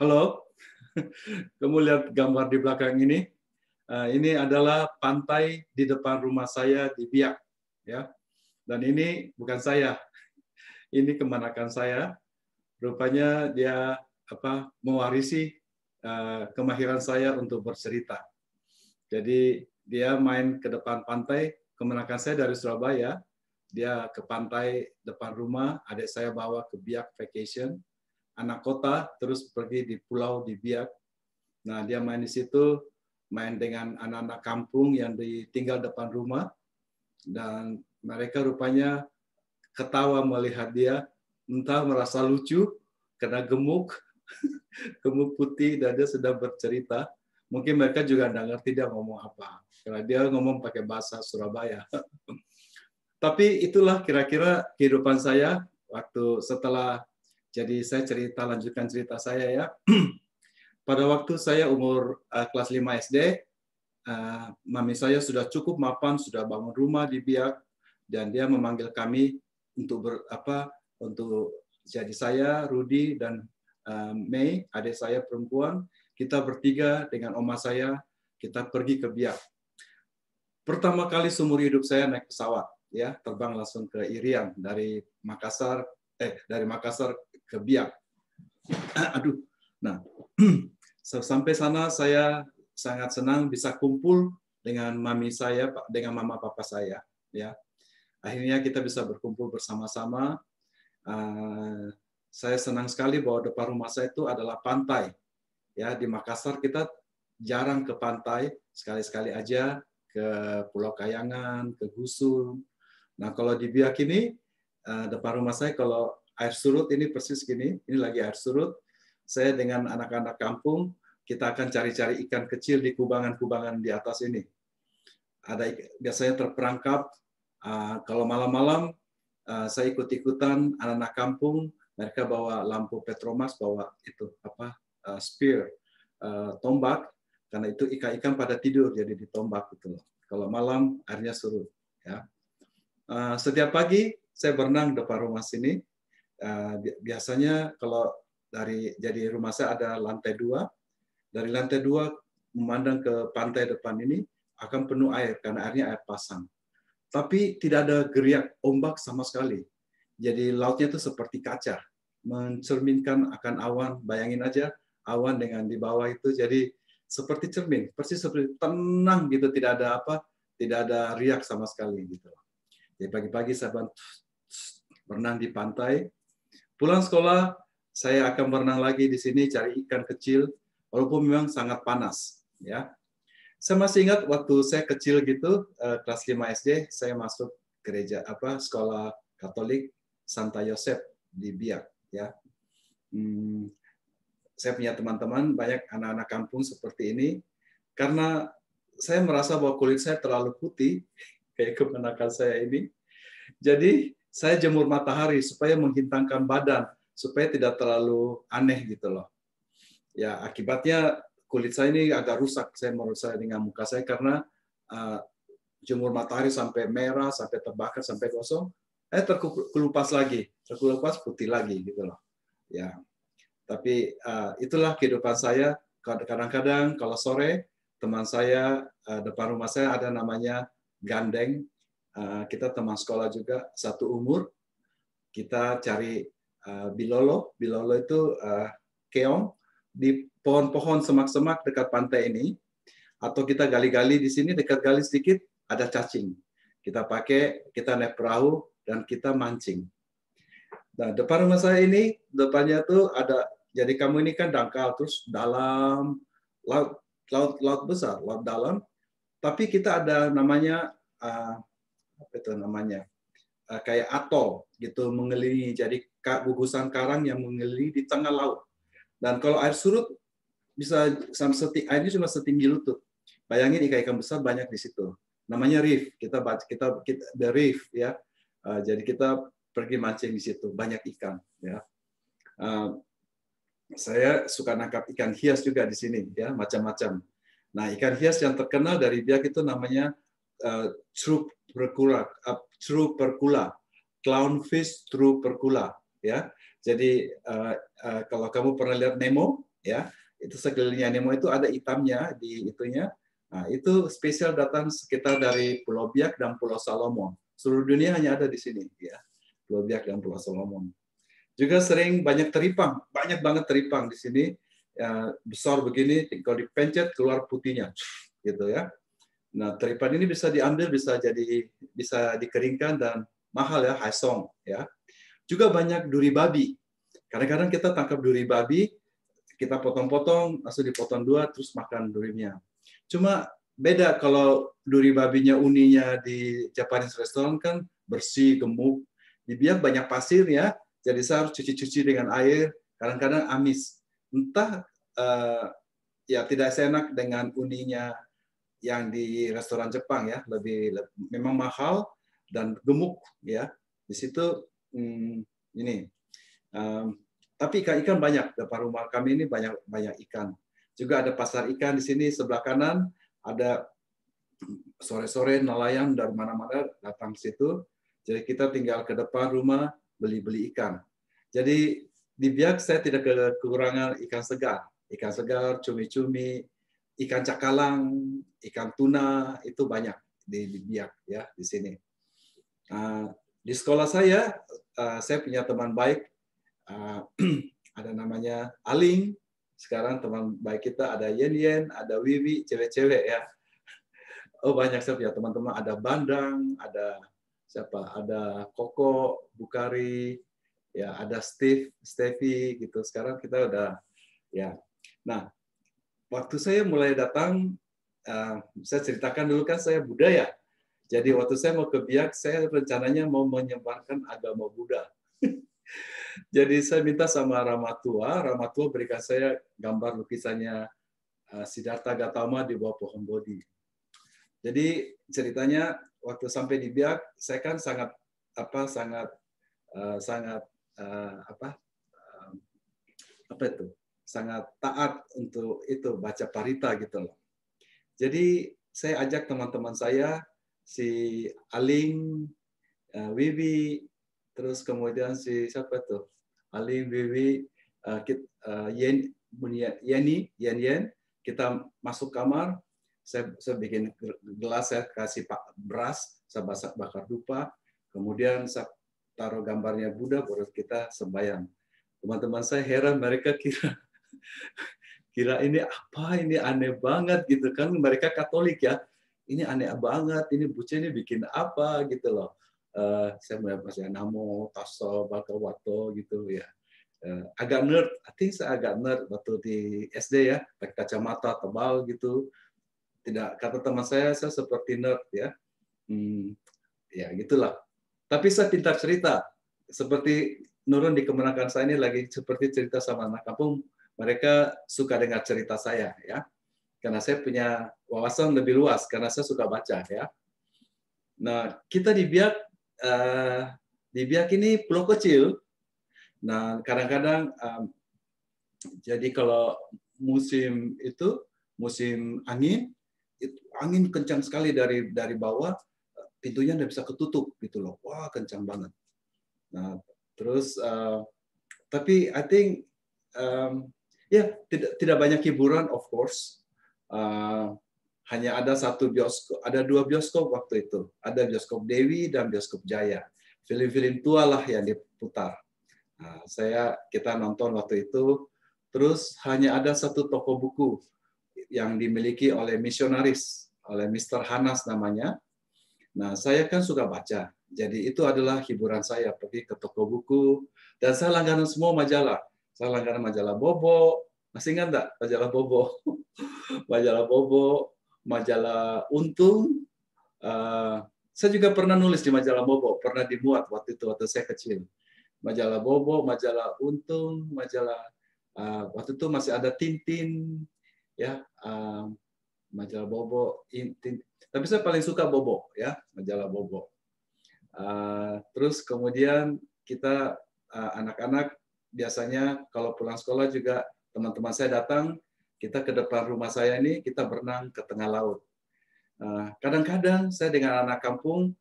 Halo, kamu lihat gambar di belakang ini? Ini adalah pantai di depan rumah saya di Biak, ya. Dan ini bukan saya, ini kemenakan saya. Rupanya dia mewarisi kemahiran saya untuk bercerita. Jadi dia main ke depan pantai, kemenakan saya dari Surabaya, dia ke pantai depan rumah, adik saya bawa ke Biak vacation, anak kota terus pergi di pulau di Biak. Nah, dia main di situ, main dengan anak-anak kampung yang tinggal depan rumah, dan mereka rupanya ketawa melihat dia, entah merasa lucu karena gemuk, gemuk putih, dan dia sedang bercerita. Mungkin mereka juga nggak ngerti dia ngomong apa, karena dia ngomong pakai bahasa Surabaya. Tapi itulah kira-kira kehidupan saya waktu setelah, jadi saya lanjutkan cerita saya ya. Pada waktu saya umur kelas 5 SD, mami saya sudah cukup mapan, sudah bangun rumah di Biak, dan dia memanggil kami untuk jadi saya, Rudi, dan Mei, adik saya perempuan, kita bertiga dengan oma saya, kita pergi ke Biak. Pertama kali seumur hidup saya naik pesawat, ya, terbang langsung ke Irian dari Makassar ke Biak. Aduh, nah, sampai sana saya sangat senang bisa kumpul dengan mami saya, dengan mama papa saya, ya. Akhirnya kita bisa berkumpul bersama-sama. Saya senang sekali bahwa depan rumah saya itu adalah pantai. Ya, di Makassar kita jarang ke pantai, sekali-sekali aja ke Pulau Kayangan, ke Gusung. Nah, kalau di Biak ini depan rumah saya, kalau air surut ini persis gini, ini lagi air surut. Saya dengan anak-anak kampung, kita akan cari-cari ikan kecil di kubangan-kubangan di atas ini. Ada biasanya terperangkap. Kalau malam-malam saya ikut-ikutan anak-anak kampung, mereka bawa lampu Petromax, bawa itu spear, tombak, karena itu ikan-ikan pada tidur jadi ditombak gitu loh. Kalau malam airnya surut. Ya. Setiap pagi saya berenang depan rumah sini. Biasanya kalau jadi rumah saya ada lantai 2. Dari lantai 2 memandang ke pantai depan ini akan penuh air karena airnya air pasang. Tapi tidak ada geriak ombak sama sekali. Jadi lautnya itu seperti kaca, mencerminkan akan awan. Bayangin aja awan dengan di bawah itu jadi seperti cermin, persis seperti tenang gitu, tidak ada riak sama sekali gitu. Jadi pagi-pagi saya berenang di pantai. Pulang sekolah saya akan berenang lagi di sini cari ikan kecil, walaupun memang sangat panas, ya. Saya masih ingat waktu saya kecil gitu, kelas 5 SD, saya masuk gereja sekolah Katolik Santa Yosef di Biak, ya. Saya punya teman-teman banyak anak-anak kampung seperti ini, karena saya merasa bahwa kulit saya terlalu putih kayak kemenakan saya ini. Jadi saya jemur matahari supaya menghintangkan badan, supaya tidak terlalu aneh gitu loh. Ya, akibatnya kulit saya ini agak rusak, menurut saya dengan muka saya, karena jemur matahari sampai merah, sampai terbakar, sampai gosong, terkelupas putih lagi gitu loh. Ya, tapi itulah kehidupan saya. Kadang-kadang kalau sore teman saya depan rumah saya ada namanya Gandeng. Kita teman sekolah juga, satu umur. Kita cari bilolo. Bilolo itu keong di pohon-pohon semak-semak dekat pantai ini. Atau kita gali-gali di sini, dekat gali sedikit ada cacing. Kita naik perahu dan kita mancing. Nah, depan rumah saya ini, depannya tuh ada, jadi kamu ini kan dangkal, terus dalam laut besar, laut dalam. Tapi kita ada namanya kayak atol gitu, mengelilingi, jadi gugusan karang yang mengelilingi di tengah laut. Dan kalau air surut bisa airnya cuma setinggi lutut. Bayangin ikan-ikan besar banyak di situ. Namanya reef. Kita the reef, ya. Jadi kita pergi mancing di situ, banyak ikan, ya. Saya suka nangkap ikan hias juga di sini, ya, macam-macam. Nah, ikan hias yang terkenal dari Biak itu namanya Trupercula, clownfish Trupercula, ya. Jadi kalau kamu pernah lihat Nemo, ya. Itu sekelilingnya Nemo itu ada hitamnya di itunya. Nah, itu spesial datang sekitar dari Pulau Biak dan Pulau Salomon. Seluruh dunia hanya ada di sini, ya. Pulau Biak dan Pulau Salomon. Juga sering banyak teripang, banyak banget teripang di sini. Ya, besar begini, kalau dipencet keluar putihnya, gitu ya. Nah, teripang ini bisa diambil, bisa dikeringkan dan mahal ya, haisong ya. Juga banyak duri babi. Kadang-kadang kita tangkap duri babi, kita potong-potong, langsung dipotong dua, terus makan durinya. Cuma beda kalau duri babinya uninya di Japanese restaurant kan bersih, gemuk. Di Biak banyak pasir ya, jadi saya harus cuci-cuci dengan air, kadang-kadang amis. Entah ya tidak seenak dengan uninya yang di restoran Jepang ya, memang mahal dan gemuk ya. Di situ ini. Tapi ikan-ikan banyak, depan rumah kami ini banyak ikan. Juga ada pasar ikan di sini sebelah kanan, ada sore-sore nelayan dari mana-mana datang ke situ. Jadi kita tinggal ke depan rumah beli-beli ikan. Jadi di Biak saya tidak kekurangan ikan segar. Ikan segar, cumi-cumi, ikan cakalang, ikan tuna itu banyak di Biak ya di sini. Di sekolah saya punya teman baik, ada namanya Aling. Sekarang teman baik kita ada Yen Yen, ada Wiwi, cewek-cewek ya. Oh banyak, saya punya teman-teman, ada Bandang, ada siapa, ada Koko, Bukari, ya ada Stevie gitu. Sekarang kita udah ya. Nah, waktu saya mulai datang, saya ceritakan dulu kan saya Buddha ya. Jadi waktu saya mau ke Biak, saya rencananya mau menyebarkan agama Buddha. Jadi saya minta sama Ramatua berikan saya gambar lukisannya Siddhartha Gautama di bawah pohon Bodhi. Jadi ceritanya waktu sampai di Biak, saya kan sangat sangat taat untuk itu baca parita gitu loh. Jadi saya ajak teman-teman saya, si Aling, Wiwi, terus kemudian si siapa tuh, Aling, Wiwi, Yen, kita masuk kamar, saya bikin gelas, saya kasih beras, saya bakar dupa, kemudian saya taruh gambarnya Buddha, baru kita sembahyang. Teman-teman saya heran, mereka kira ini apa, ini aneh banget gitu kan, mereka Katolik ya, ini aneh banget, ini Buce ini bikin apa gitu loh. Saya baca Namo Tassa Bhagavato gitu ya. Agak nerd, I think saya agak nerd waktu di SD ya, pakai kacamata tebal gitu. Tidak, kata teman saya seperti nerd ya. Ya gitulah. Tapi saya pintar cerita. Seperti Nurun di kemenangan saya ini lagi seperti cerita sama anak kampung. Mereka suka dengar cerita saya ya. Karena saya punya wawasan lebih luas karena saya suka baca ya. Nah, kita di Biak ini pulau kecil. Nah, kadang-kadang jadi kalau musim angin, angin kencang sekali dari bawah, pintunya nggak bisa ketutup gitu loh. Wah, kencang banget. Nah, terus tapi I think ya tidak banyak hiburan of course. Hanya ada dua bioskop waktu itu. Ada bioskop Dewi dan bioskop Jaya. Film-film tua lah yang diputar. Nah, kita nonton waktu itu. Terus hanya ada satu toko buku yang dimiliki oleh misionaris, oleh Mr. Hanas namanya. Nah, saya kan suka baca. Jadi itu adalah hiburan saya, pergi ke toko buku. Dan saya langganan semua majalah. Saya langganan majalah Bobo. Masih ingat enggak majalah Bobo? Majalah Bobo, majalah Untung. Saya juga pernah nulis di majalah Bobo, pernah dimuat waktu saya kecil. Majalah Bobo, majalah Untung, waktu itu masih ada Tintin, ya, majalah Bobo, tapi saya paling suka Bobo, ya, majalah Bobo. Terus kemudian kita anak-anak biasanya kalau pulang sekolah juga teman-teman saya datang, kita ke depan rumah saya ini, kita berenang ke tengah laut. Kadang-kadang saya dengan anak kampung,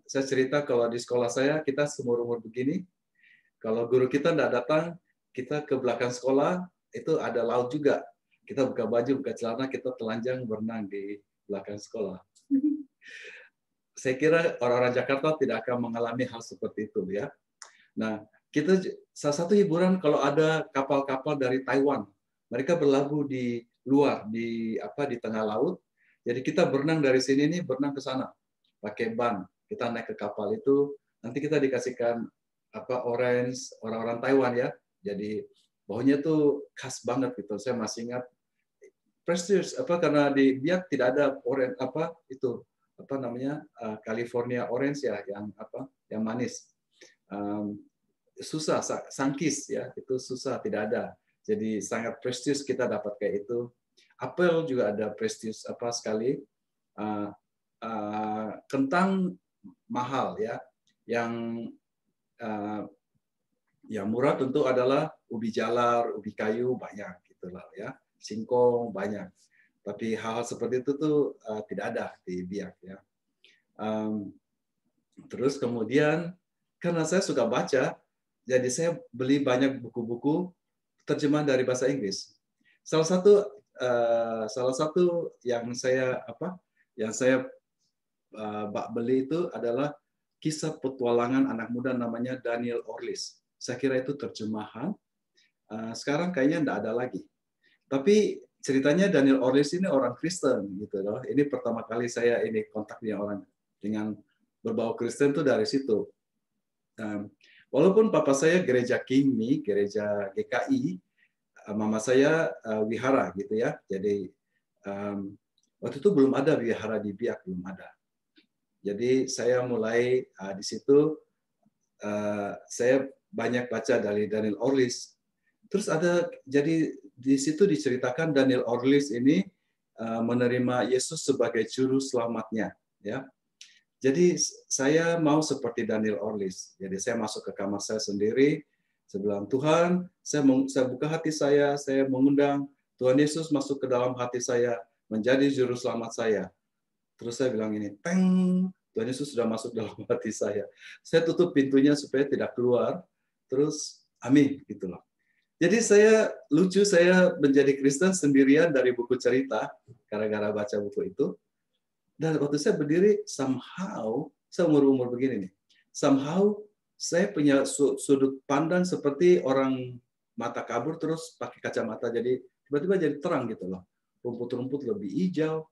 saya cerita kalau di sekolah saya kita seumur-umur begini, kalau guru kita tidak datang, kita ke belakang sekolah, itu ada laut juga. Kita buka baju, buka celana, kita telanjang berenang di belakang sekolah. Saya kira orang-orang Jakarta tidak akan mengalami hal seperti itu ya. Nah, kita salah satu hiburan kalau ada kapal-kapal dari Taiwan, mereka berlabuh di luar di tengah laut. Jadi kita berenang dari sini nih berenang ke sana pakai ban. Kita naik ke kapal itu, nanti kita dikasihkan orange orang-orang Taiwan ya. Jadi baunya tuh khas banget gitu. Saya masih ingat prestius karena di Biak tidak ada orange California orange ya yang manis. Susah sangkis ya, itu susah, tidak ada. Jadi sangat prestius kita dapat kayak itu. Apel juga ada prestius sekali. Kentang mahal ya. Yang murah tentu adalah ubi jalar, ubi kayu banyak gitulah ya. Singkong banyak. Tapi hal-hal seperti itu tuh tidak ada di Biak ya. Terus kemudian karena saya suka baca, jadi saya beli banyak buku-buku terjemahan dari bahasa Inggris. Salah satu yang saya beli itu adalah Kisah Petualangan Anak Muda, namanya Daniel Orlis. Saya kira itu terjemahan. Sekarang kayaknya tidak ada lagi. Tapi ceritanya Daniel Orlis ini orang Kristen gitu loh. Ini pertama kali saya kontak dengan orang dengan berbau Kristen tuh dari situ. Walaupun papa saya gereja Kingmi, gereja GKI, mama saya wihara gitu ya. Jadi waktu itu belum ada wihara di Biak, belum ada. Jadi saya mulai di situ saya banyak baca dari Daniel Orlis. Terus jadi di situ diceritakan Daniel Orlis ini menerima Yesus sebagai juru selamatnya, ya. Jadi saya mau seperti Daniel Orlis. Jadi saya masuk ke kamar saya sendiri, saya bilang, Tuhan, saya buka hati saya mengundang Tuhan Yesus masuk ke dalam hati saya, menjadi juru selamat saya. Terus saya bilang ini, teng, Tuhan Yesus sudah masuk dalam hati saya. Saya tutup pintunya supaya tidak keluar. Terus, amin, gitulah. Jadi saya menjadi Kristen sendirian dari buku cerita, gara-gara baca buku itu. Dan waktu saya berdiri, somehow, saya umur begini nih, somehow saya punya sudut pandang seperti orang mata kabur terus pakai kacamata, jadi tiba-tiba jadi terang gitu loh. Rumput-rumput lebih hijau,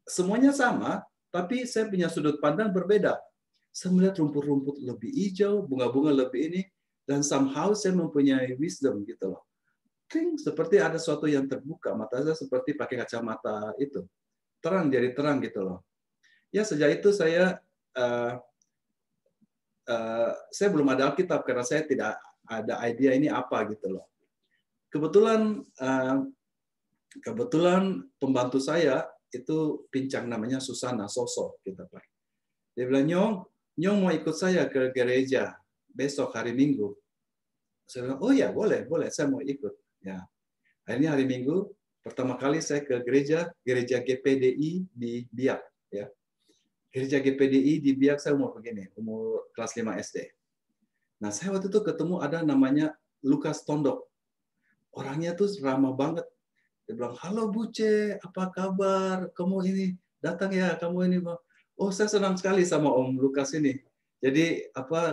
semuanya sama, tapi saya punya sudut pandang berbeda. Saya melihat rumput-rumput lebih hijau, bunga-bunga lebih ini, dan somehow saya mempunyai wisdom gitu loh. Seperti ada sesuatu yang terbuka, mata saya seperti pakai kacamata itu. Terang, jadi terang gitu loh. Ya sejak itu saya belum ada Alkitab karena saya tidak ada idea ini apa gitu loh. Kebetulan pembantu saya itu pincang, namanya Susana Soso gitu Pak. Dia bilang, Nyong mau ikut saya ke gereja besok hari Minggu. Saya bilang, oh ya boleh, saya mau ikut. Ya, akhirnya hari Minggu pertama kali saya ke gereja GPDI di Biak. Ya, gereja GPDI di Biak saya umur kelas 5 SD. Nah saya waktu itu ketemu ada namanya Lukas Tondok. Orangnya tuh ramah banget. Dia bilang, halo Buce, apa kabar? Kamu ini datang ya, kamu ini. Oh, saya senang sekali sama Om Lukas ini. Jadi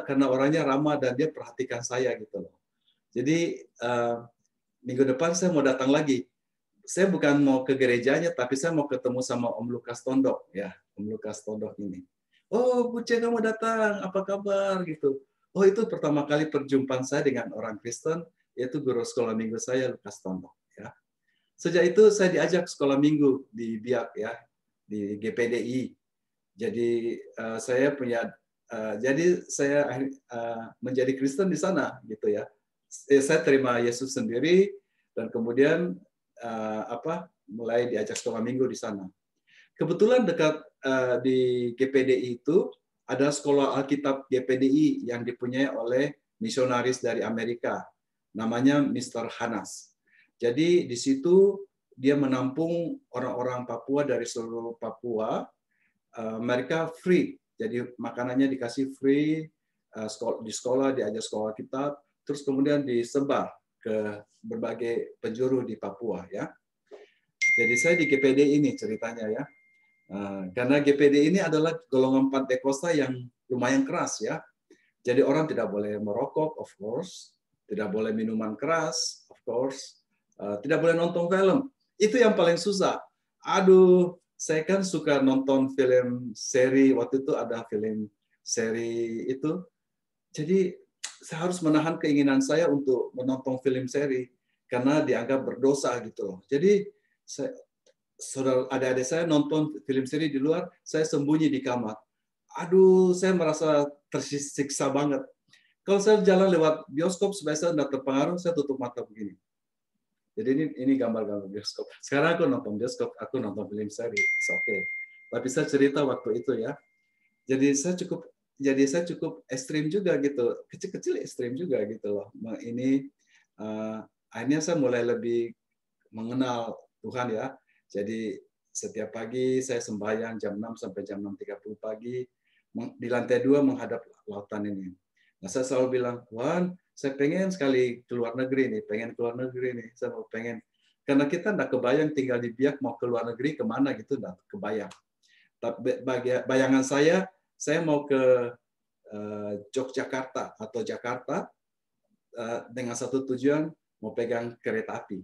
karena orangnya ramah dan dia perhatikan saya gitu loh. Jadi minggu depan saya mau datang lagi. Saya bukan mau ke gerejanya, tapi saya mau ketemu sama Om Lukas Tondok ya, Om Lukas Tondok ini. Oh, Buce kamu datang, apa kabar gitu. Oh, itu pertama kali perjumpaan saya dengan orang Kristen, yaitu guru sekolah minggu saya Lukas Tondok ya. Sejak itu saya diajak sekolah minggu di Biak ya, di GPDI. Jadi saya menjadi Kristen di sana gitu ya. Saya terima Yesus sendiri dan kemudian mulai diajak sekolah minggu di sana. Kebetulan dekat di GPDI itu ada sekolah Alkitab GPDI yang dipunyai oleh misionaris dari Amerika, namanya Mr. Hanas. Jadi di situ dia menampung orang-orang Papua dari seluruh Papua. Mereka free, jadi makanannya dikasih free, di sekolah diajar sekolah kitab, terus kemudian disebar ke berbagai penjuru di Papua ya. Jadi saya di GPD ini ceritanya ya. Karena GPD ini adalah golongan Pantekosta yang lumayan keras ya. Jadi orang tidak boleh merokok, of course, tidak boleh minuman keras, of course, tidak boleh nonton film. Itu yang paling susah. Aduh, saya kan suka nonton film seri, waktu itu ada film seri itu. Jadi saya harus menahan keinginan saya untuk menonton film seri karena dianggap berdosa gitu loh. Jadi saudara adik-adik saya nonton film seri di luar, saya sembunyi di kamar. Aduh, saya merasa tersiksa banget. Kalau saya jalan lewat bioskop supaya saya tidak terpengaruh, saya tutup mata begini. Jadi ini gambar-gambar bioskop. Sekarang aku nonton bioskop, aku nonton film seri, it's okay. Tapi saya cerita waktu itu ya. Jadi saya cukup ekstrim juga gitu, kecil-kecil ekstrim juga gitu loh. Ini akhirnya saya mulai lebih mengenal Tuhan ya. Jadi setiap pagi saya sembahyang jam 6 sampai jam 6.30 pagi di lantai 2 menghadap lautan ini. Nah, saya selalu bilang, Tuhan, saya pengen sekali keluar negeri nih, saya mau pengen. Karena kita enggak kebayang tinggal di Biak mau keluar negeri kemana gitu, enggak kebayang. Tapi bayangan saya mau ke Yogyakarta atau Jakarta dengan satu tujuan mau pegang kereta api.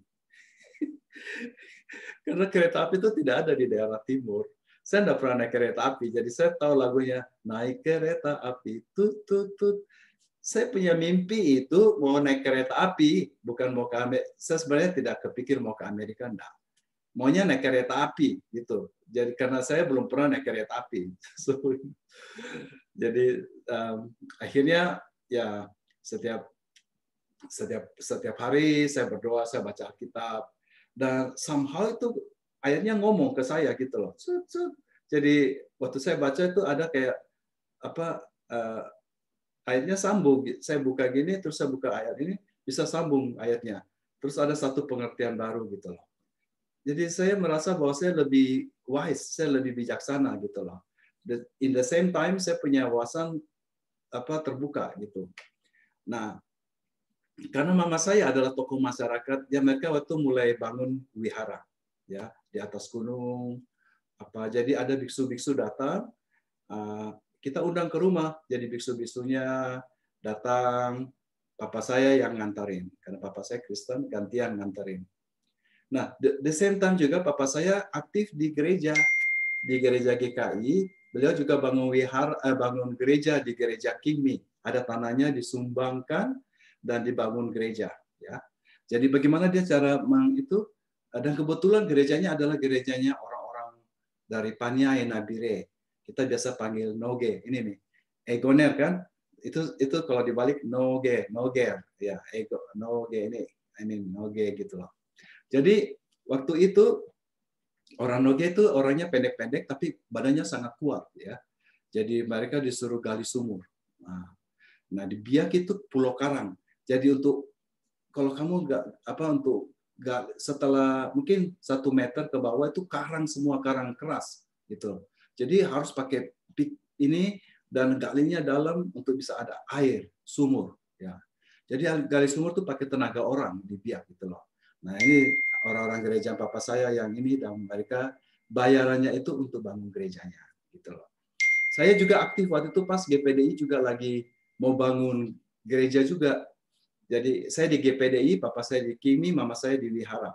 Karena kereta api itu tidak ada di daerah timur. Saya tidak pernah naik kereta api, jadi saya tahu lagunya naik kereta api, tut tut tut. Saya punya mimpi itu mau naik kereta api, bukan mau ke Amerika. Saya sebenarnya tidak kepikir mau ke Amerika, enggak. Maunya naik kereta api gitu. Jadi karena saya belum pernah naik kereta api. Jadi akhirnya ya setiap hari saya berdoa, saya baca Alkitab. Dan somehow itu ayatnya ngomong ke saya gitu loh. Jadi waktu saya baca itu ada kayak apa ayatnya sambung. Saya buka gini terus saya buka ayat ini bisa sambung ayatnya. Terus ada satu pengertian baru gitu loh. Jadi saya merasa bahwa saya lebih wise, saya lebih bijaksana gitu loh. In the same time saya punya wawasan terbuka gitu. Nah, karena mama saya adalah tokoh masyarakat, ya mereka waktu mulai bangun wihara, ya di atas gunung. Jadi ada biksu-biksu datang, kita undang ke rumah, jadi biksu-biksunya datang, papa saya yang ngantarin, karena papa saya Kristen, gantian ngantarin. Nah, the same time juga papa saya aktif di gereja GKI, beliau juga bangun gereja di gereja Kingmi, ada tanahnya disumbangkan dan dibangun gereja ya. Jadi bagaimana dia cara itu dan kebetulan gerejanya adalah gerejanya orang-orang dari Paniai Nabire. Kita biasa panggil Noge. Ini nih. Egoner kan? Itu kalau dibalik Noger ya, Noge ini Noge gitu loh. Jadi waktu itu orang Noge itu orangnya pendek-pendek tapi badannya sangat kuat ya. Jadi mereka disuruh gali sumur. Nah di Biak itu pulau karang. Jadi kalau kamu setelah mungkin 1 meter ke bawah itu karang semua, karang keras gitu. Jadi harus pakai pik ini dan galinya dalam untuk bisa ada air sumur ya. Jadi gali sumur tuh pakai tenaga orang di Biak gitu loh. Nah ini orang-orang gereja papa saya yang ini dan mereka bayarannya itu untuk bangun gerejanya gitu loh. Saya juga aktif waktu itu pas GPDI juga lagi mau bangun gereja juga. Jadi saya di GPDI, papa saya di Kimi, mama saya di Wihara.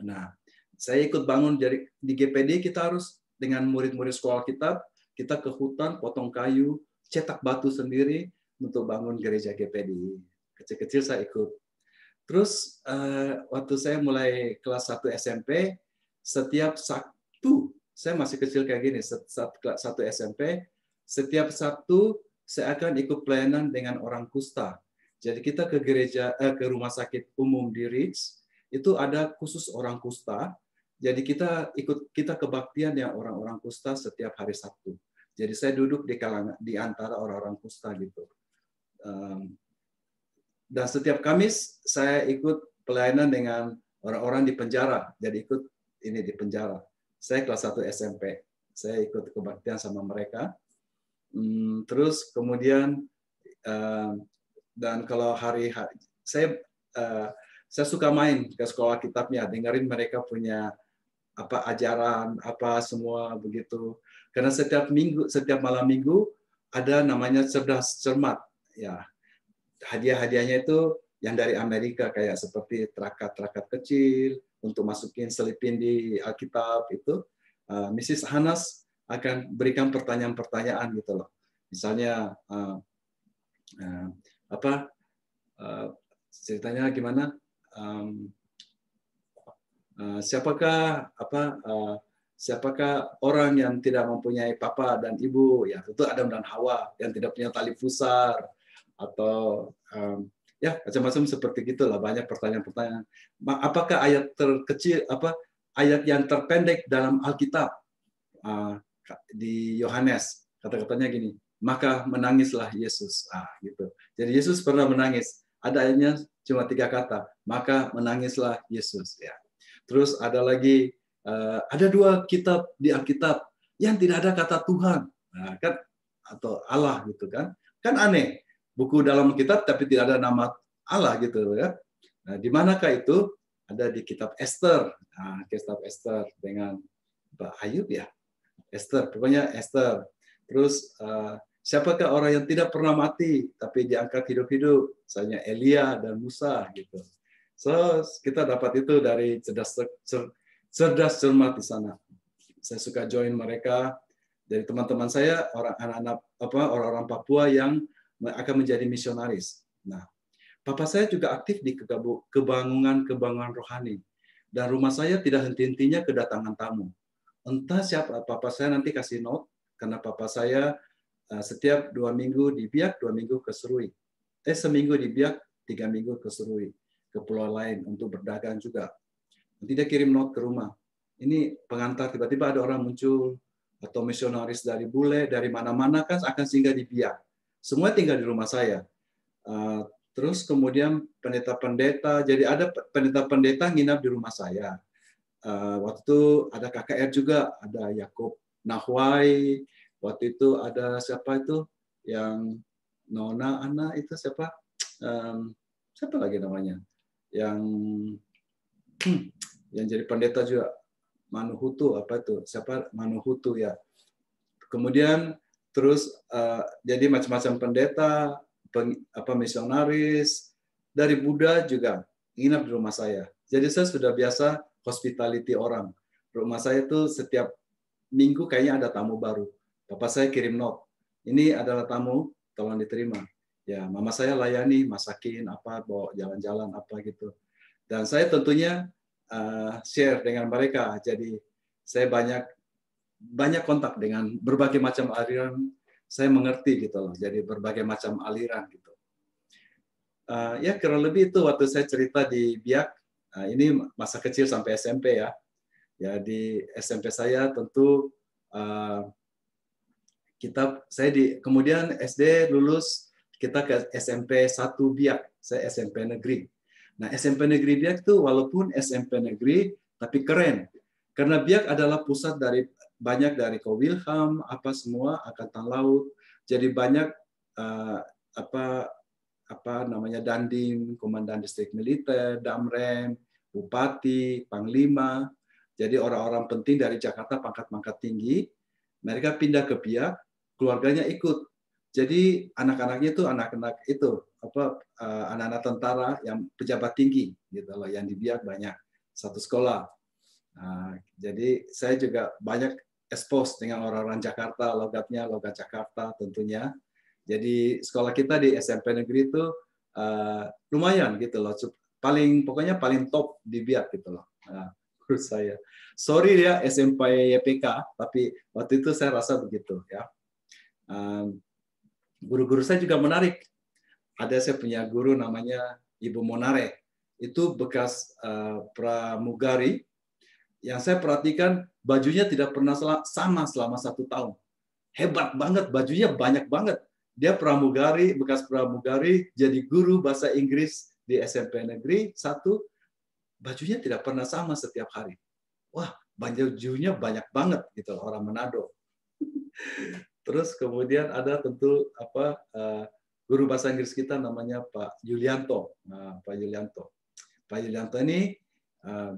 Nah, saya ikut bangun di GPDI kita harus dengan murid-murid sekolah kita ke hutan, potong kayu, cetak batu sendiri untuk bangun gereja GPDI. Kecil-kecil saya ikut. Terus waktu saya mulai kelas 1 SMP, setiap Sabtu, saya masih kecil kayak gini, kelas 1 SMP, setiap Sabtu saya akan ikut pelayanan dengan orang kusta. Jadi kita ke ke rumah sakit umum di Ridge, itu ada khusus orang kusta. Jadi kita kebaktian yang orang-orang kusta setiap hari Sabtu. Jadi saya duduk di antara orang-orang kusta gitu. Dan setiap Kamis saya ikut pelayanan dengan orang-orang di penjara. Jadi ikut ini di penjara. Saya kelas 1 SMP. Saya ikut kebaktian sama mereka. Terus kemudian dan kalau hari saya saya suka main ke sekolah kitabnya, dengerin mereka punya apa ajaran, apa semua begitu. Karena setiap minggu, setiap malam minggu ada namanya cerdas cermat. Ya, hadiah-hadiahnya itu yang dari Amerika kayak seperti terakat-terakat kecil untuk masukin selipin di Alkitab itu. Mrs. Hanas akan berikan pertanyaan-pertanyaan gitu loh. Misalnya apa ceritanya gimana? Siapakah orang yang tidak mempunyai papa dan ibu? Ya, tentu Adam dan Hawa yang tidak punya tali pusar atau ya macam-macam seperti gitulah, banyak pertanyaan-pertanyaan. Apakah ayat terkecil ayat yang terpendek dalam Alkitab di Yohanes kata-katanya gini, maka menangislah Yesus. Gitu. Jadi Yesus pernah menangis. Ada ayatnya cuma 3 kata, maka menangislah Yesus. Ya. Terus ada lagi, ada 2 kitab di Alkitab yang tidak ada kata Tuhan, kan atau Allah gitu kan? Kan aneh, buku dalam kitab tapi tidak ada nama Allah gitu ya. Nah, di manakah itu? Ada di kitab Esther, kitab Esther dengan Ayub ya, Esther, pokoknya Esther. Terus siapakah orang yang tidak pernah mati tapi diangkat hidup-hidup? Misalnya Elia dan Musa gitu. So, kita dapat itu dari cerdas cermat di sana. Saya suka join mereka. Dari teman-teman saya, orang-orang Papua yang akan menjadi misionaris. Nah, papa saya juga aktif di kebangunan rohani. Dan rumah saya tidak henti-hentinya kedatangan tamu. Entah siapa, papa saya nanti kasih note, karena papa saya setiap 2 minggu di Biak, 2 minggu ke Serui. Seminggu di Biak, 3 minggu ke Serui. Ke pulau lain untuk berdagang juga. Nanti dia kirim note ke rumah. Ini pengantar, tiba-tiba ada orang muncul atau misionaris dari bule, dari mana-mana kan akan singgah di Biak. Semua tinggal di rumah saya. Terus kemudian pendeta-pendeta, jadi ada pendeta-pendeta nginap di rumah saya. Waktu itu ada KKR juga, ada Yakob Nahwai. Waktu itu ada siapa itu yang Nona Ana itu siapa? Siapa lagi namanya? Yang jadi pendeta juga, Manuhutu apa itu? Siapa Manuhutu ya? Kemudian terus jadi macam-macam pendeta, misionaris dari Buddha juga nginap di rumah saya. Jadi saya sudah biasa hospitality orang. Rumah saya itu setiap minggu kayaknya ada tamu baru. Bapak saya kirim note. Ini adalah tamu, tolong diterima. Ya, mama saya layani, masakin apa, bawa jalan-jalan apa gitu. Dan saya tentunya share dengan mereka. Jadi saya banyak kontak dengan berbagai macam aliran. Saya mengerti gitu loh. Jadi berbagai macam aliran gitu. Ya kurang lebih itu waktu saya cerita di Biak. Ini masa kecil sampai SMP ya. Ya di SMP saya tentu kemudian SD lulus, kita ke SMP 1 Biak. Saya SMP negeri. Nah, SMP Negeri Biak itu walaupun SMP negeri, tapi keren. Karena Biak adalah pusat banyak dari Kowilham, apa semua, Angkatan Laut. Jadi banyak Dandim, Komandan Distrik Militer, Damrem, Bupati, Panglima. Jadi orang-orang penting dari Jakarta, pangkat-pangkat tinggi, mereka pindah ke Biak, keluarganya ikut. Jadi anak-anaknya itu anak-anak anak-anak tentara yang pejabat tinggi gitu loh, yang di Biak banyak satu sekolah. Jadi saya juga banyak expose dengan orang-orang Jakarta, logat Jakarta tentunya. Jadi sekolah kita di SMP negeri itu lumayan gitu loh, pokoknya paling top di Biak gitu loh. Menurut saya. Sorry ya SMP YPK, tapi waktu itu saya rasa begitu ya. Guru-guru saya juga menarik. Saya punya guru namanya Ibu Monare. Itu bekas pramugari yang saya perhatikan bajunya tidak pernah sama selama 1 tahun. Hebat banget, bajunya banyak banget. Dia bekas pramugari, jadi guru bahasa Inggris di SMP Negeri 1, bajunya tidak pernah sama setiap hari. Wah, bajunya banyak banget gitu orang Manado. Terus kemudian ada tentu guru bahasa Inggris kita namanya Pak Yulianto. Nah, Pak Yulianto. Pak Yulianto ini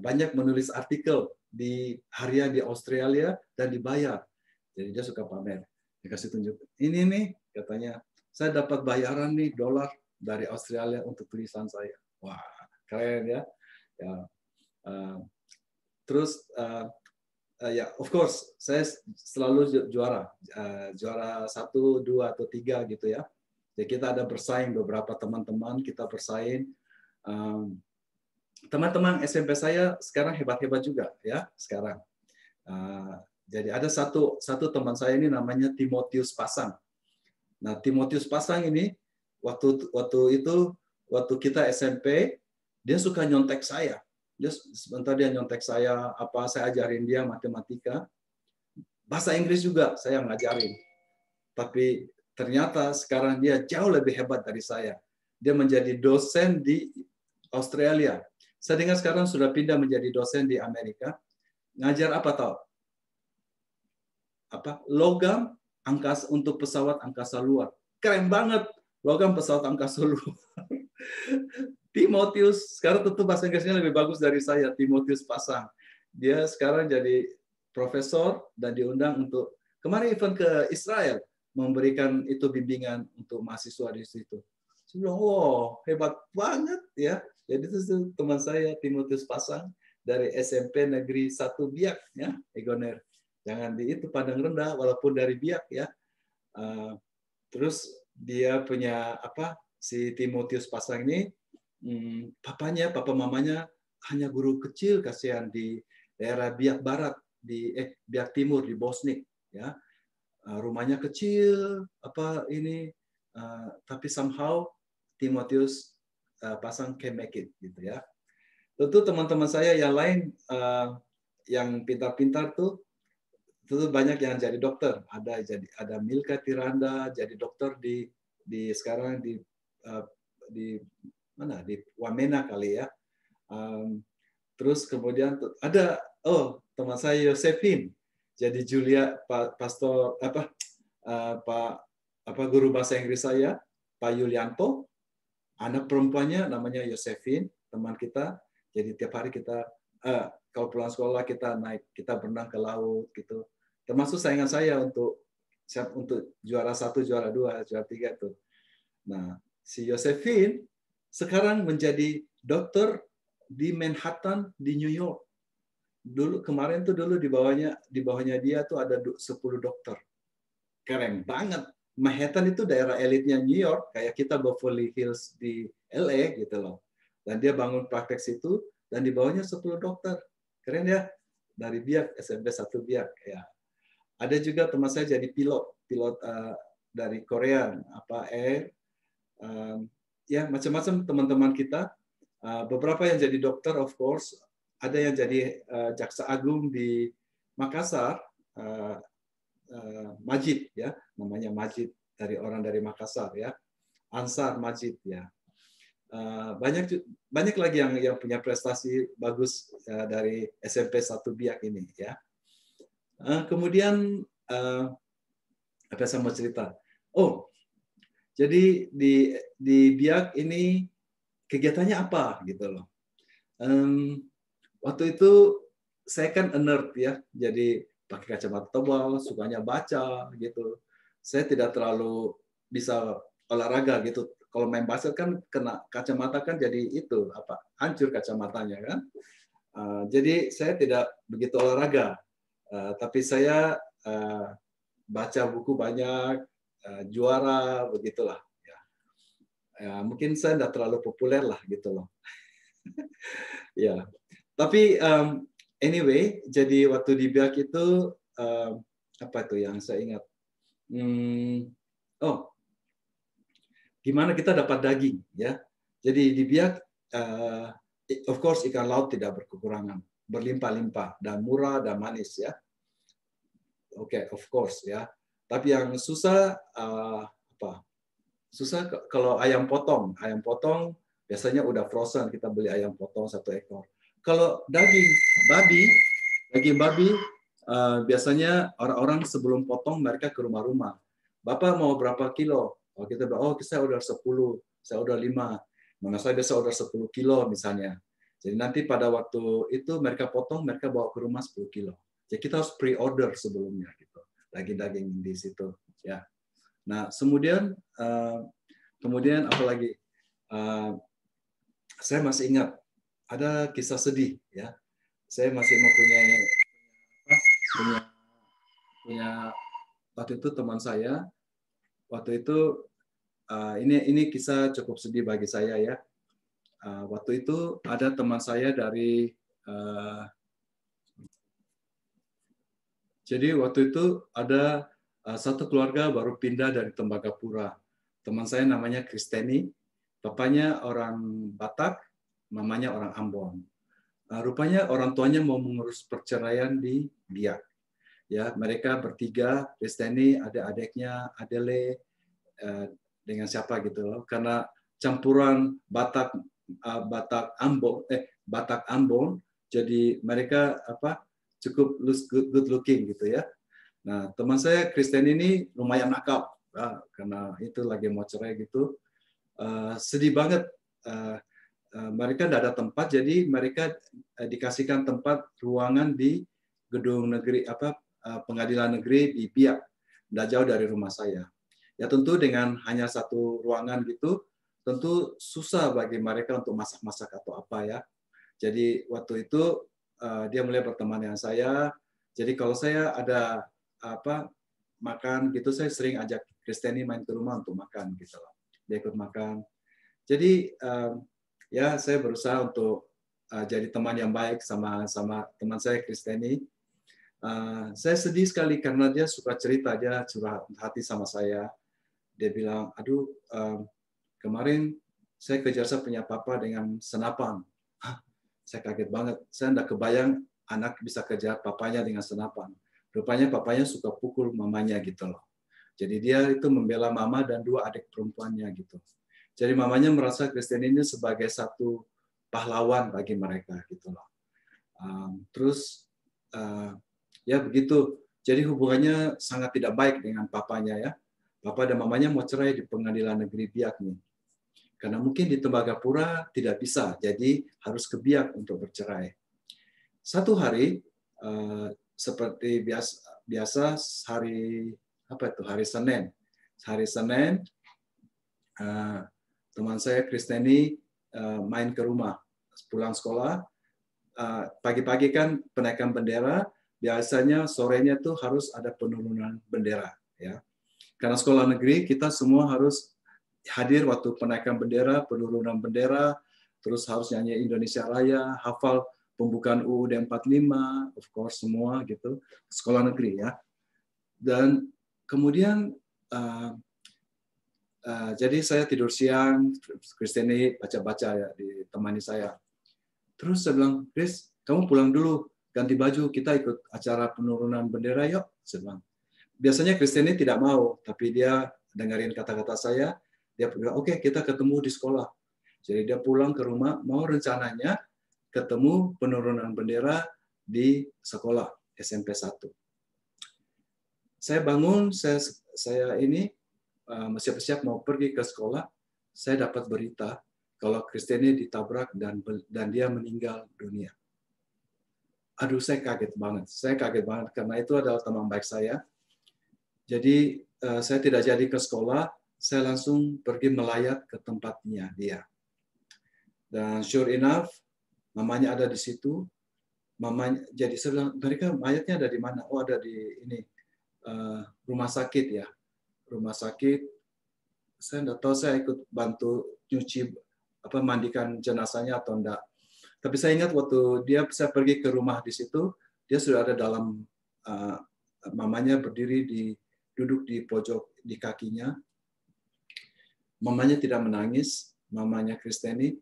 banyak menulis artikel di harian di Australia dan dibayar. Jadi dia suka pamer. Dikasih tunjuk. Ini nih katanya, saya dapat bayaran nih dolar dari Australia untuk tulisan saya. Wah, keren ya. Ya. Terus ya, of course, saya selalu juara 1, 2, atau 3 gitu ya. Jadi kita ada bersaing beberapa teman-teman, kita bersaing. Teman-teman SMP saya sekarang hebat-hebat juga ya sekarang. Jadi ada satu teman saya ini namanya Timotius Pasang. Nah, Timotius Pasang ini waktu kita SMP, dia suka nyontek saya. Sebentar dia nyontek saya, saya ajarin dia matematika. Bahasa Inggris juga saya ngajarin. Tapi ternyata sekarang dia jauh lebih hebat dari saya. Dia menjadi dosen di Australia. Saya dengar sekarang sudah pindah menjadi dosen di Amerika. Ngajar apa tahu? Logam angkasa untuk pesawat angkasa luar. Keren banget. Logam pesawat angkasa luar. Timotius, sekarang tentu bahasa Inggrisnya lebih bagus dari saya, Timotius Pasang. Dia sekarang jadi profesor dan diundang untuk kemarin event ke Israel memberikan itu bimbingan untuk mahasiswa di situ. Saya bilang, wow, hebat banget ya. Jadi itu teman saya Timotius Pasang dari SMP Negeri 1 Biak ya, Egoner. Jangan pandang rendah walaupun dari Biak ya. Terus dia punya si Timotius Pasang ini papa mamanya hanya guru kecil kasihan di daerah Biak Barat Biak Timur di Bosnik ya. Rumahnya kecil tapi somehow Timotius Pasang can make it gitu ya. Tentu teman-teman saya yang lain yang pintar-pintar tuh banyak yang jadi dokter. Ada Milka Tiranda jadi dokter sekarang di mana di Wamena kali ya. Terus kemudian ada teman saya Josephine jadi pastor guru bahasa Inggris saya Pak Yulianto. Anak perempuannya namanya Josephine, teman kita. Jadi tiap hari kita kalau pulang sekolah kita berenang ke laut gitu. Termasuk saingan saya untuk juara 1, juara 2, juara 3 tuh. Nah, si Josephine sekarang menjadi dokter di Manhattan di New York. Kemarin tuh di bawahnya dia tuh ada 10 dokter. Keren banget. Manhattan itu daerah elitnya New York, kayak kita Beverly Hills di LA gitu loh. Dan dia bangun praktek situ dan di bawahnya 10 dokter. Keren ya? Dari Biak, SMP 1 Biak ya. Ada juga teman saya jadi pilot dari Korea, Air. Ya, macam-macam teman-teman kita. Beberapa yang jadi dokter of course, ada yang jadi jaksa agung di Makassar. Majid ya, namanya Majid, orang dari Makassar ya, Ansar Majid ya. Banyak lagi yang punya prestasi bagus dari SMP 1 Biak ini ya. Kemudian apa saya mau cerita? Jadi di Biak ini kegiatannya apa gitu loh. Waktu itu saya kan nerd ya, jadi pakai kacamata tebal, sukanya baca gitu. Saya tidak terlalu bisa olahraga gitu. Kalau main basket kan kena kacamata kan jadi hancur kacamatanya kan. Jadi saya tidak begitu olahraga. Tapi saya baca buku banyak, juara begitulah. Ya, mungkin saya tidak terlalu populer lah gitu loh. Ya, tapi anyway, jadi waktu di Biak itu apa itu yang saya ingat? Gimana kita dapat daging ya? Jadi di Biak, of course ikan laut tidak berkekurangan, berlimpah-limpah dan murah dan manis ya. Oke, of course ya. Tapi yang susah Susah kalau ayam potong. Ayam potong biasanya udah frozen, kita beli ayam potong 1 ekor. Kalau daging babi biasanya orang-orang sebelum potong mereka ke rumah-rumah. Bapak mau berapa kilo? Oh, kita bilang, oh saya order 10, saya order 5. Mama saya biasa order 10 kilo misalnya. Jadi nanti pada waktu itu mereka potong, mereka bawa ke rumah 10 kilo. Jadi kita harus pre-order sebelumnya gitu. Daging-daging di situ ya. Nah, kemudian apa lagi? Saya masih ingat ada kisah sedih ya. Saya masih mempunyai punya waktu itu teman saya. Waktu itu ini kisah cukup sedih bagi saya ya. Waktu itu ada teman saya dari jadi waktu itu ada satu keluarga baru pindah dari Tembagapura. Teman saya namanya Kristeni, papanya orang Batak, mamanya orang Ambon. Rupanya orang tuanya mau mengurus perceraian di Biak. Ya, mereka bertiga, Kristeni, ada adiknya Adele, dengan siapa gitu loh. Karena campuran Batak Ambon, jadi mereka cukup good looking gitu ya. Nah, teman saya Kristen ini lumayan nakal karena itu lagi mau cerai gitu. Sedih banget. Mereka tidak ada tempat, jadi mereka dikasihkan tempat ruangan di gedung negeri pengadilan negeri di Biak, tidak jauh dari rumah saya. Ya tentu dengan hanya satu ruangan gitu, tentu susah bagi mereka untuk masak-masak atau apa ya. Jadi waktu itu dia mulai berteman dengan saya. Jadi kalau saya ada makan gitu, saya sering ajak Kristeni main ke rumah untuk makan gitu loh. Dia ikut makan. Jadi ya saya berusaha untuk jadi teman yang baik sama teman saya Kristeni. Saya sedih sekali karena dia suka cerita, dia curhat hati sama saya. Dia bilang, aduh, kemarin saya kejar saya punya papa dengan senapan. Saya kaget banget. Saya tidak kebayang anak bisa kejar papanya dengan senapan. Rupanya papanya suka pukul mamanya gitu loh. Jadi dia itu membela mama dan 2 adik perempuannya gitu. Jadi mamanya merasa Kristen ini sebagai satu pahlawan bagi mereka gitu loh. Terus ya begitu. Jadi hubungannya sangat tidak baik dengan papanya ya. Papa dan mamanya mau cerai di pengadilan negeri Biak nih. Karena mungkin di Tembagapura tidak bisa, jadi harus ke Biak untuk bercerai. Satu hari seperti biasa hari hari Senin. Hari Senin teman saya Kristeni main ke rumah pulang sekolah. Pagi-pagi kan penaikan bendera, biasanya sorenya tuh harus ada penurunan bendera ya. Karena sekolah negeri, kita semua harus hadir waktu penaikan bendera, penurunan bendera, terus harus nyanyi Indonesia Raya, hafal pembukaan UUD 45, of course semua gitu, sekolah negeri ya. Dan kemudian jadi saya tidur siang, Kristeni baca-baca ya, ditemani saya. Terus saya bilang, Chris, kamu pulang dulu, ganti baju, kita ikut acara penurunan bendera yuk. Saya bilang. Biasanya Kristeni tidak mau, tapi dia dengerin kata-kata saya, dia bilang, oke, kita ketemu di sekolah. Jadi dia pulang ke rumah, mau rencananya ketemu penurunan bendera di sekolah SMP 1. Saya bangun, saya ini siap-siap mau pergi ke sekolah, saya dapat berita kalau Kristeni ditabrak dan dia meninggal dunia. Aduh, saya kaget banget. Saya kaget banget karena itu adalah teman baik saya. Jadi saya tidak jadi ke sekolah, saya langsung pergi melayat ke tempatnya dia. Dan sure enough, mamanya ada di situ. Mamanya, jadi saya bilang, mereka mayatnya ada di mana? Oh, ada di ini rumah sakit ya. Rumah sakit. Saya tidak tahu, saya ikut bantu nyuci mandikan jenazahnya atau enggak. Tapi saya ingat waktu saya pergi ke rumah di situ, dia sudah ada dalam mamanya berdiri duduk di pojok di kakinya. Mamanya tidak menangis, mamanya Kristeni,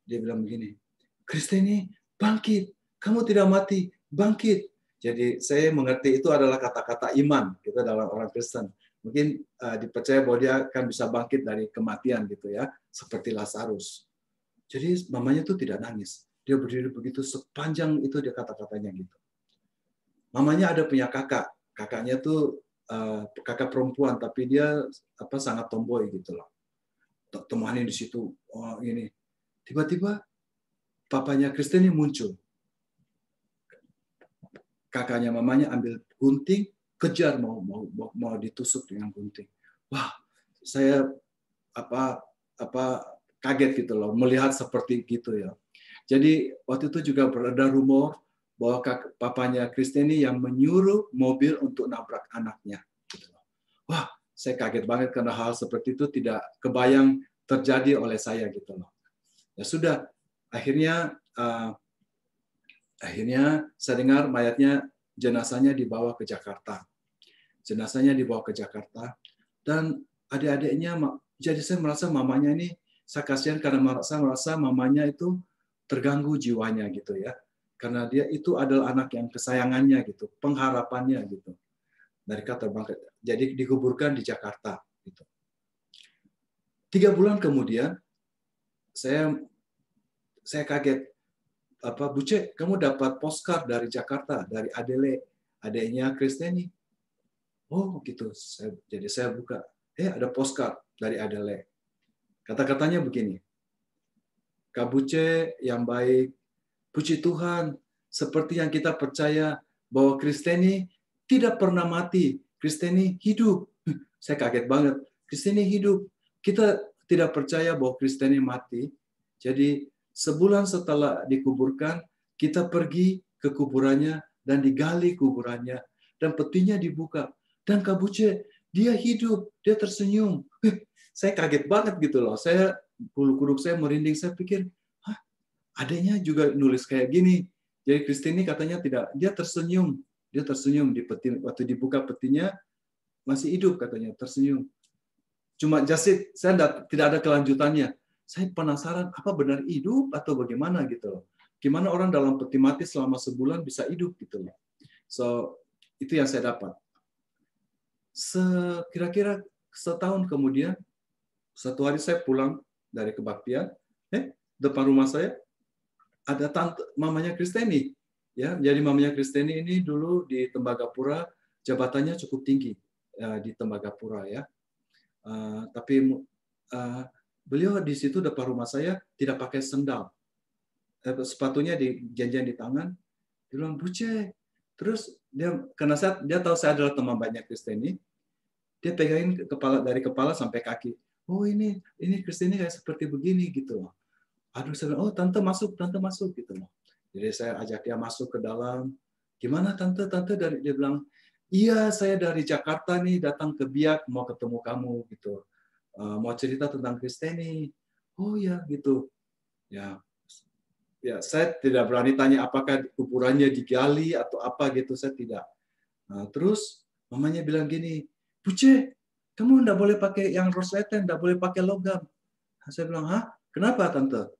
dia bilang begini, Kristeni, bangkit, kamu tidak mati, bangkit. Jadi saya mengerti itu adalah kata-kata iman kita dalam orang Kristen. Mungkin dipercaya bahwa dia akan bisa bangkit dari kematian gitu ya, seperti Lazarus. Jadi mamanya itu tidak nangis, dia berdiri begitu sepanjang itu dia kata-katanya gitu. Mamanya ada punya kakak, kakaknya tuh kakak perempuan, tapi dia sangat tomboy gitu loh. Temannya di situ, oh ini. Tiba-tiba papanya Kristeni muncul. Kakaknya mamanya ambil gunting, kejar mau ditusuk dengan gunting. Wah, saya kaget gitu loh melihat seperti gitu ya. Jadi waktu itu juga beredar rumor bahwa papanya Kristeni yang menyuruh mobil untuk nabrak anaknya. Gitu. Wah, saya kaget banget karena hal seperti itu tidak kebayang terjadi oleh saya gitu loh. Ya sudah, akhirnya saya dengar mayatnya, jenazahnya dibawa ke Jakarta. Jenazahnya dibawa ke Jakarta dan adik-adiknya, jadi saya merasa mamanya ini, saya kasihan karena saya merasa mamanya itu terganggu jiwanya gitu ya. Karena dia itu adalah anak yang kesayangannya gitu, pengharapannya gitu. Mereka terbang, jadi dikuburkan di Jakarta gitu. 3 bulan kemudian saya kaget, Buce, kamu dapat postcard dari Jakarta, dari Adele, adiknya Kristeni. Oh gitu, jadi saya buka, ada postcard dari Adele. Kata-katanya begini, Kak Buce yang baik, puji Tuhan, seperti yang kita percaya bahwa Kristeni tidak pernah mati, Kristeni hidup. Saya kaget banget, Kristeni hidup. Kita tidak percaya bahwa Kristeni mati, jadi sebulan setelah dikuburkan, kita pergi ke kuburannya dan digali kuburannya, dan petinya dibuka. Dan Kak Buce, dia hidup, dia tersenyum. Saya kaget banget gitu loh. Saya bulu kuduk saya merinding, saya pikir, adanya juga nulis kayak gini. Jadi Kristeni katanya tidak, dia tersenyum di peti, waktu dibuka petinya masih hidup katanya, tersenyum. Cuma jasid, saya tidak ada kelanjutannya. Saya penasaran apa benar hidup atau bagaimana gitu loh. Gimana orang dalam peti mati selama sebulan bisa hidup gitu loh. So itu yang saya dapat. Kira-kira setahun kemudian, satu hari saya pulang dari kebaktian, depan rumah saya ada tante mamanya Kristeni, ya. Jadi mamanya Kristeni ini dulu di Tembagapura jabatannya cukup tinggi di Tembagapura ya. Tapi beliau di situ depan rumah saya tidak pakai sendal, sepatunya dijanjian di tangan. Dia bilang, Buce. Terus karena dia tahu saya adalah teman banyak Kristeni, dia pegangin dari kepala sampai kaki. Oh ini Kristeni kayak seperti begini gitu loh. Aduh, saya bilang, oh tante masuk gitu loh. Jadi saya ajak dia masuk ke dalam. Gimana tante dia bilang, iya saya dari Jakarta nih datang ke Biak mau ketemu kamu gitu. Mau cerita tentang Kristeni. Oh ya gitu. Ya saya tidak berani tanya apakah kuburannya digali atau apa gitu, saya tidak. Terus mamanya bilang gini, Buce, kamu enggak boleh pakai yang roseten, enggak boleh pakai logam. Saya bilang, hah? Kenapa tante?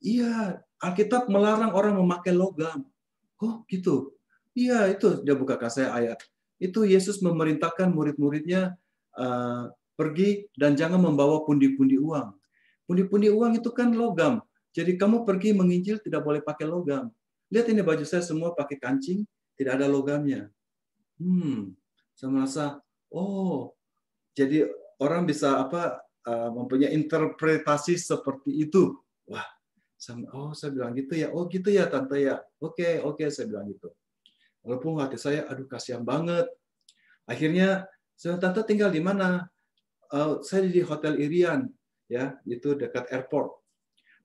Iya, Alkitab melarang orang memakai logam. Oh gitu. Iya, itu dia bukakan saya ayat. Itu Yesus memerintahkan murid-muridnya pergi dan jangan membawa pundi-pundi uang. Pundi-pundi uang itu kan logam. Jadi kamu pergi menginjil tidak boleh pakai logam. Lihat ini baju saya semua pakai kancing, tidak ada logamnya. Saya merasa, oh, jadi orang bisa mempunyai interpretasi seperti itu. Wah, saya bilang gitu ya. Oh gitu ya tante ya. Oke, saya bilang gitu. Walaupun hati saya, aduh kasihan banget. Akhirnya, tante tinggal di mana? Saya di Hotel Irian, ya, itu dekat airport.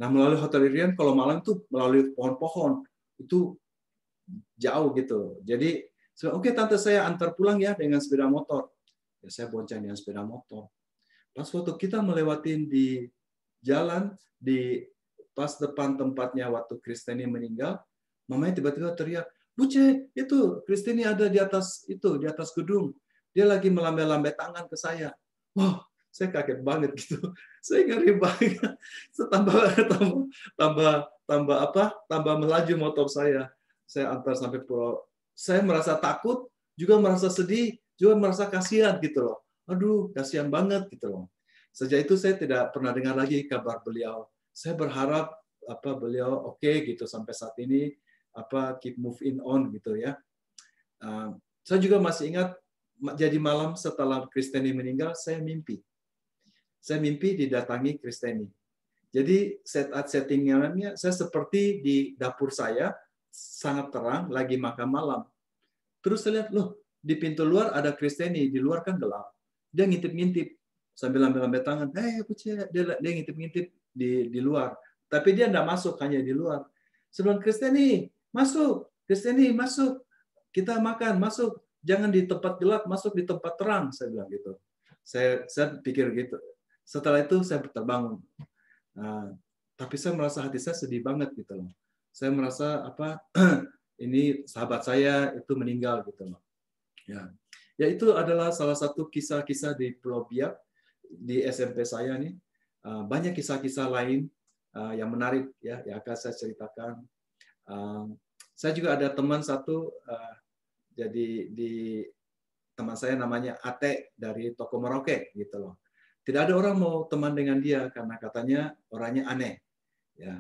Nah melalui Hotel Irian, kalau malam itu melalui pohon-pohon, itu jauh gitu. Jadi, oke tante saya antar pulang ya dengan sepeda motor. Ya, saya bonceng dengan sepeda motor. Pas waktu kita melewatin di jalan, pas depan tempatnya waktu Kristeni meninggal, mamanya tiba-tiba teriak, Buce, itu Kristeni ada di atas gedung. Dia lagi melambai-lambai tangan ke saya. Wah, saya kaget banget gitu. Saya ngeri banget. Tambah melaju motor saya. Saya antar sampai pulau. Saya merasa takut, juga merasa sedih, juga merasa kasihan gitu loh. Aduh, kasihan banget gitu loh. Sejak itu saya tidak pernah dengar lagi kabar beliau. Saya berharap beliau oke gitu sampai saat ini, keep moving on gitu ya. Saya juga masih ingat jadi malam setelah Kristeni meninggal, saya mimpi. Saya mimpi didatangi Kristeni. Jadi settingannya saya seperti di dapur saya, sangat terang, lagi makan malam. Terus saya lihat, loh, di pintu luar ada Kristeni, di luar kan gelap. Dia ngintip-ngintip sambil ambil tangan. Dia ngintip-ngintip di luar. Tapi dia enggak masuk, hanya di luar. Sebelum Kristeni, masuk. Kristeni, masuk. Kita makan, masuk. Jangan di tempat gelap, masuk di tempat terang. Saya bilang gitu. Saya pikir gitu. Setelah itu saya terbangun. Nah, tapi saya merasa hati saya sedih banget gitu loh. Saya merasa ini sahabat saya itu meninggal gitu loh. Ya itu adalah salah satu kisah-kisah di Pulau Biak di SMP saya nih. Banyak kisah-kisah lain yang menarik ya yang akan saya ceritakan. Saya juga ada teman satu, jadi di teman saya namanya Ate dari toko Merauke gitu loh. Tidak ada orang mau teman dengan dia karena katanya orangnya aneh. Ya,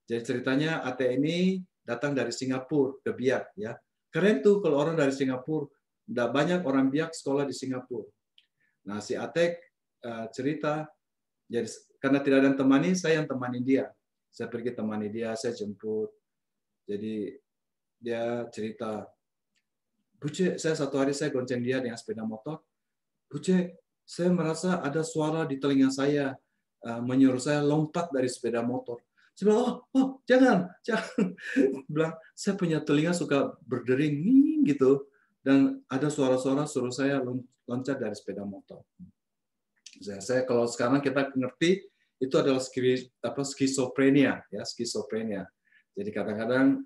jadi ceritanya Ate ini datang dari Singapura ke Biak ya. Keren tuh kalau orang dari Singapura. Tidak banyak orang Biak sekolah di Singapura. Nah si Ate cerita, jadi karena tidak ada yang temani, saya yang temani dia. Saya pergi temani dia, saya jemput. Jadi dia cerita, Buce, saya satu hari saya gonceng dia dengan sepeda motor. Buce, saya merasa ada suara di telinga saya menyuruh saya lompat dari sepeda motor. Saya bilang, oh jangan. Bilang, saya punya telinga suka berdering gitu, dan ada suara-suara suruh saya loncat dari sepeda motor. Saya kalau sekarang kita ngerti itu adalah skizofrenia, ya skizofrenia. Jadi kadang-kadang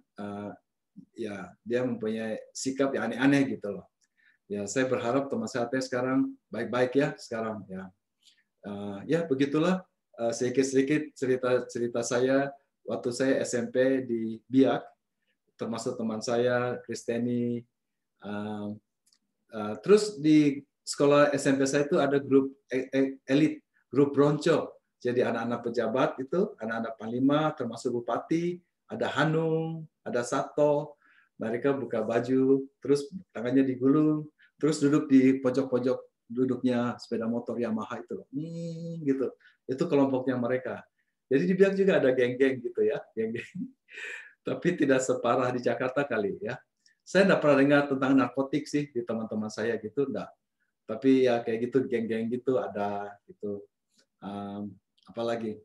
ya dia mempunyai sikap yang aneh-aneh gitu loh. Ya, saya berharap teman saya sekarang baik-baik ya sekarang ya. Ya begitulah sedikit-sedikit cerita saya waktu saya SMP di Biak, termasuk teman saya Kristeni. Terus di sekolah SMP saya itu ada grup elit, grup Bronco. Jadi anak-anak pejabat itu, anak-anak panglima, termasuk bupati, ada Hanung, ada Sato. Mereka buka baju, terus tangannya digulung, terus duduk di pojok-pojok duduknya sepeda motor Yamaha itu, gitu. Itu kelompoknya mereka. Jadi di Biak juga ada geng-geng gitu ya, geng-geng. Tapi tidak separah di Jakarta kali ya. Saya enggak pernah dengar tentang narkotik sih di teman-teman saya gitu, enggak. Tapi ya kayak gitu, geng-geng gitu ada gitu. Apalagi?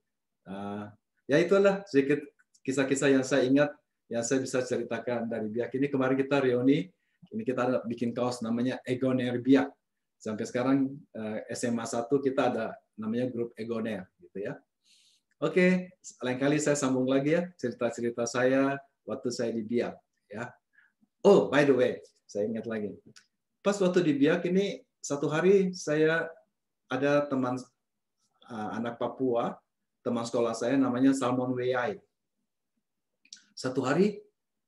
Ya itulah sedikit kisah-kisah yang saya ingat, yang saya bisa ceritakan dari Biak ini. Kemarin kita reuni, ini kita ada bikin kaos namanya Egoner Biak. Sampai sekarang SMA 1 kita ada namanya grup Egoner gitu ya. Oke, lain kali saya sambung lagi ya cerita-cerita saya waktu saya di Biak ya. Oh, by the way, saya ingat lagi. Pas waktu di Biak ini satu hari saya ada teman anak Papua, teman sekolah saya namanya Salmon Weyai. Satu hari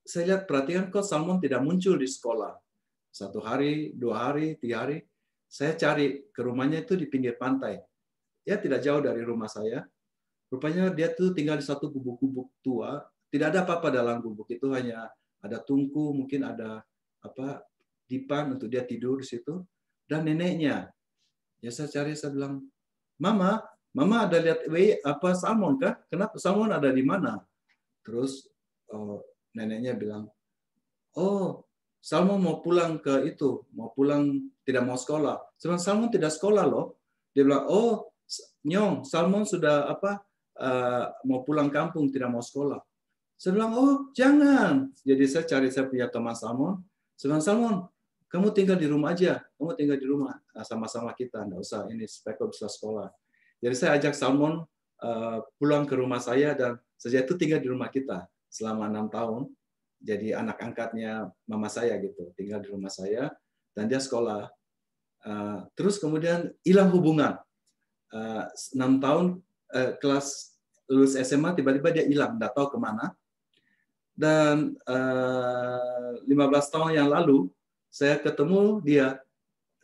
saya lihat perhatian kok Salmon tidak muncul di sekolah. Satu hari, 2 hari, 3 hari, saya cari ke rumahnya itu di pinggir pantai. Ya tidak jauh dari rumah saya. Rupanya dia tuh tinggal di satu gubuk-gubuk tua. Tidak ada apa-apa dalam gubuk itu, hanya ada tungku, mungkin ada dipan untuk dia tidur di situ. Dan neneknya. Ya saya cari, saya bilang, Mama ada lihat Salmon kah? Kenapa Salmon ada di mana? Terus neneknya bilang, oh Salmon mau pulang ke itu, mau pulang tidak mau sekolah. Sebenarnya Salmon tidak sekolah loh. Dia bilang, oh Nyong, Salmon sudah mau pulang kampung, tidak mau sekolah. Saya bilang, oh jangan. Jadi saya cari, saya punya teman Salmon. Saya bilang, Salmon, kamu tinggal di rumah aja. Kamu tinggal di rumah sama-sama kita, nggak usah ini supaya kau bisa sekolah. Jadi saya ajak Salmon pulang ke rumah saya, dan sejak itu tinggal di rumah kita selama 6 tahun. Jadi anak angkatnya mama saya gitu, tinggal di rumah saya, dan dia sekolah. Terus kemudian hilang hubungan. 6 tahun kelas lulus SMA, tiba-tiba dia hilang, nggak tahu kemana. Dan 15 tahun yang lalu saya ketemu dia,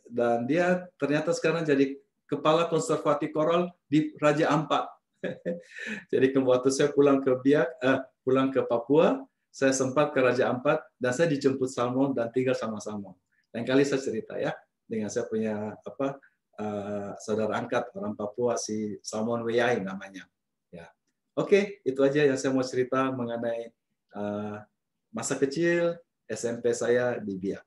dan dia ternyata sekarang jadi kepala konservasi koral di Raja Ampat. Jadi waktu saya pulang ke Biak, pulang ke Papua, saya sempat ke Raja Ampat dan saya dijemput Salmon dan tinggal sama Salmon. Lain kali saya cerita ya. dengan saya punya saudara angkat orang Papua, si Salmon Weyai namanya. Ya, oke, itu aja yang saya mau cerita mengenai masa kecil SMP saya di Biak.